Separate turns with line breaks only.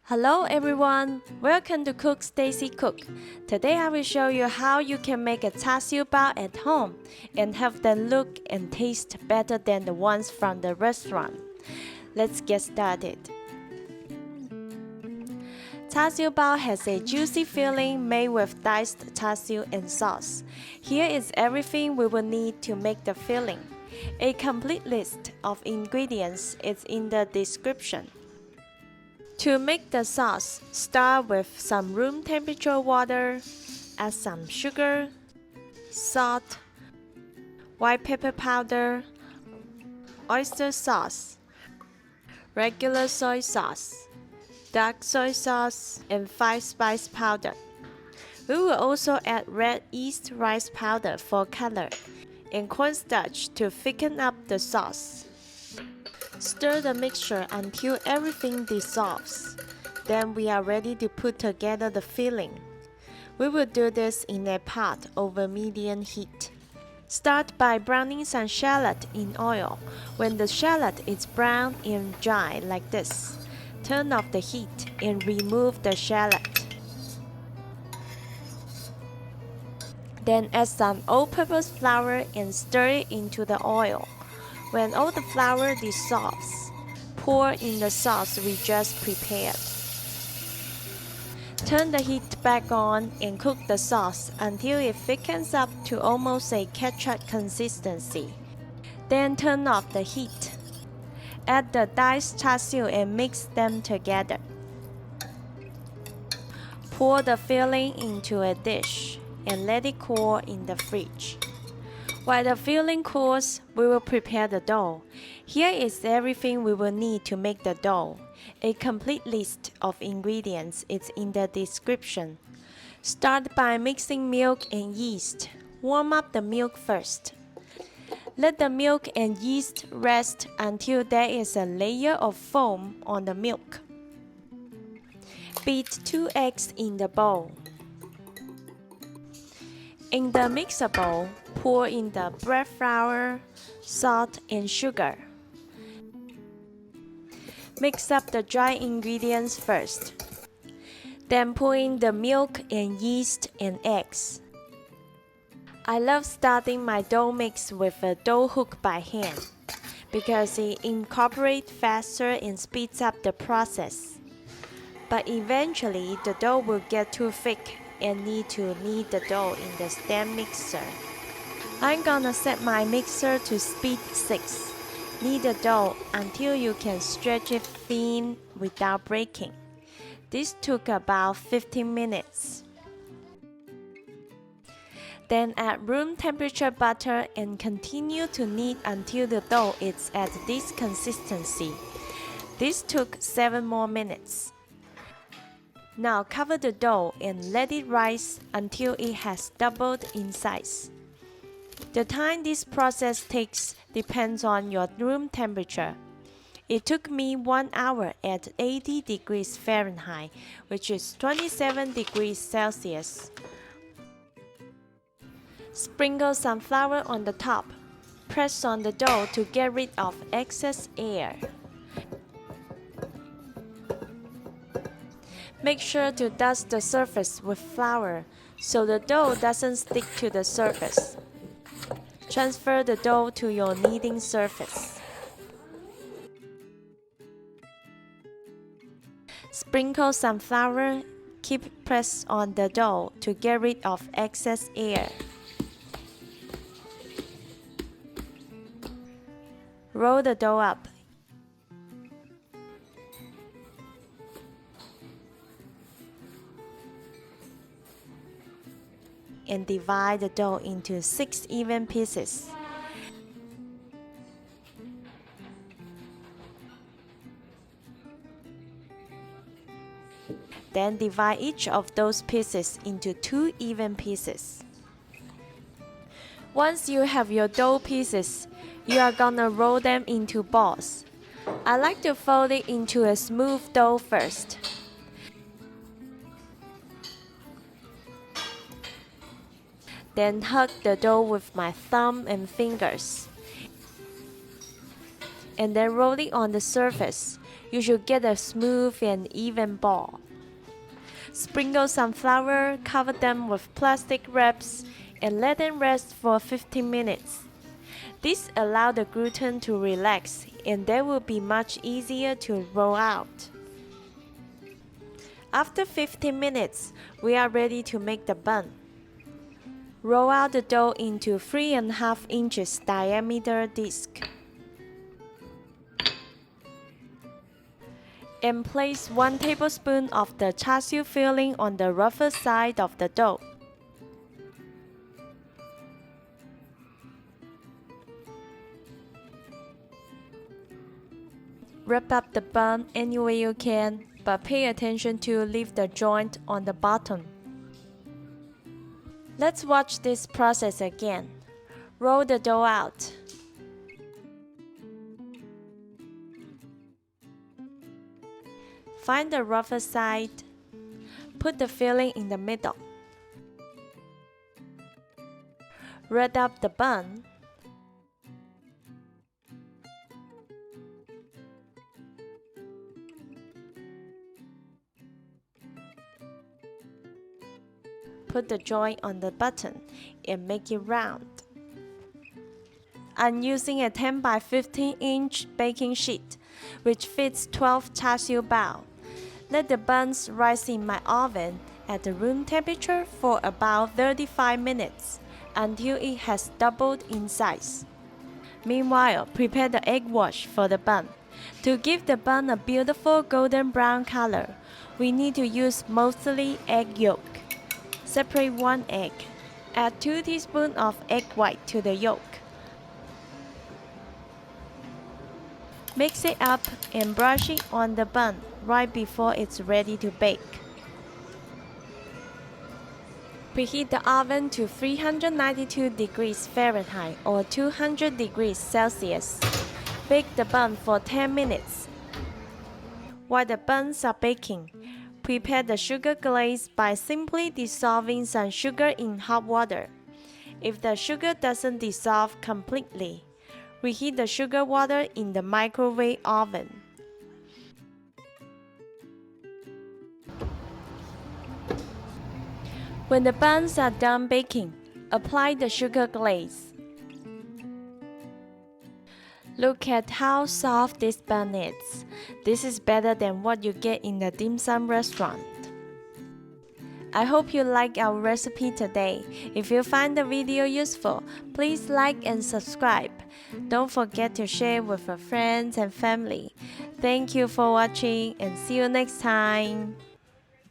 Hello everyone, welcome to Cook Stacy Cook. Today I will show you how you can make a Char Siu Bun at home and have them look and taste better than the ones from the restaurant. Let's get started. Char Siu Bun has a juicy filling made with diced char siu and sauce. Here is everything we will need to make the filling. A complete list of ingredients is in the description. To make the sauce, start with some room temperature water, add some sugar, salt, white pepper powder, oyster sauce, regular soy sauce, dark soy sauce, and 5 spice powder. We will also add red yeast rice powder for color and cornstarch to thicken up the sauce. Stir the mixture until everything dissolves. Then we are ready to put together the filling. We will do this in a pot over medium heat. Start by browning some shallot in oil. When the shallot is brown and dry like this, turn off the heat and remove the shallot. Then add some all-purpose flour and stir it into the oil. When all the flour dissolves, pour in the sauce we just prepared. Turn the heat back on and cook the sauce until it thickens up to almost a ketchup consistency. Then turn off the heat. Add the diced char siu and mix them together. Pour the filling into a dish and let it cool in the fridge. While the filling cools, we will prepare the dough. Here is everything we will need to make the dough. A complete list of ingredients is in the description. Start by mixing milk and yeast. Warm up the milk first. Let the milk and yeast rest until there is a layer of foam on the milk. Beat 2 eggs in the bowl. In the mixer bowl, pour in the bread flour, salt, and sugar. Mix up the dry ingredients first. Then pour in the milk and yeast and eggs. I love starting my dough mix with a dough hook by hand because it incorporates faster and speeds up the process. But eventually, the dough will get too thick and need to knead the dough in the stand mixer. I'm gonna set my mixer to speed 6. Knead the dough until you can stretch it thin without breaking. This took about 15 minutes. Then add room temperature butter and continue to knead until the dough is at this consistency. This took 7 more minutes. Now cover the dough and let it rise until it has doubled in size. The time this process takes depends on your room temperature. It took me 1 hour at 80 degrees Fahrenheit, which is 27 degrees Celsius. Sprinkle some flour on the top. Press on the dough to get rid of excess air. Make sure to dust the surface with flour so the dough doesn't stick to the surface. Transfer the dough to your kneading surface. Sprinkle some flour. Keep pressed on the dough to get rid of excess air. Roll the dough up. And divide the dough into 6 even pieces. Then divide each of those pieces into 2 even pieces. Once you have your dough pieces, you are gonna roll them into balls. I like to fold it into a smooth dough first. Then hug the dough with my thumb and fingers. And then roll it on the surface. You should get a smooth and even ball. Sprinkle some flour, cover them with plastic wraps, and let them rest for 15 minutes. This allows the gluten to relax, and they will be much easier to roll out. After 15 minutes, we are ready to make the bun. Roll out the dough into 3.5 inches diameter disc. And place 1 tablespoon of the char siu filling on the rougher side of the dough. Wrap up the bun any way you can, but pay attention to leave the joint on the bottom. Let's watch this process again. Roll the dough out. Find the rougher side. Put the filling in the middle. Wrap up the bun. Put the joint on the button and make it round. I'm using a 10 by 15 inch baking sheet, which fits 12 char siu bun. Let the buns rise in my oven at the room temperature for about 35 minutes until it has doubled in size. Meanwhile, prepare the egg wash for the bun. To give the bun a beautiful golden brown color, we need to use mostly egg yolk. Separate 1 egg. Add 2 teaspoons of egg white to the yolk. Mix it up and brush it on the bun right before it's ready to bake. Preheat the oven to 392 degrees Fahrenheit or 200 degrees Celsius. Bake the bun for 10 minutes. While the buns are baking, prepare the sugar glaze by simply dissolving some sugar in hot water. If the sugar doesn't dissolve completely, reheat the sugar water in the microwave oven. When the buns are done baking, apply the sugar glaze. Look at how soft this bun is. This is better than what you get in the dim sum restaurant. I hope you like our recipe today. If you find the video useful, please like and subscribe. Don't forget to share with your friends and family. Thank you for watching and see you next time.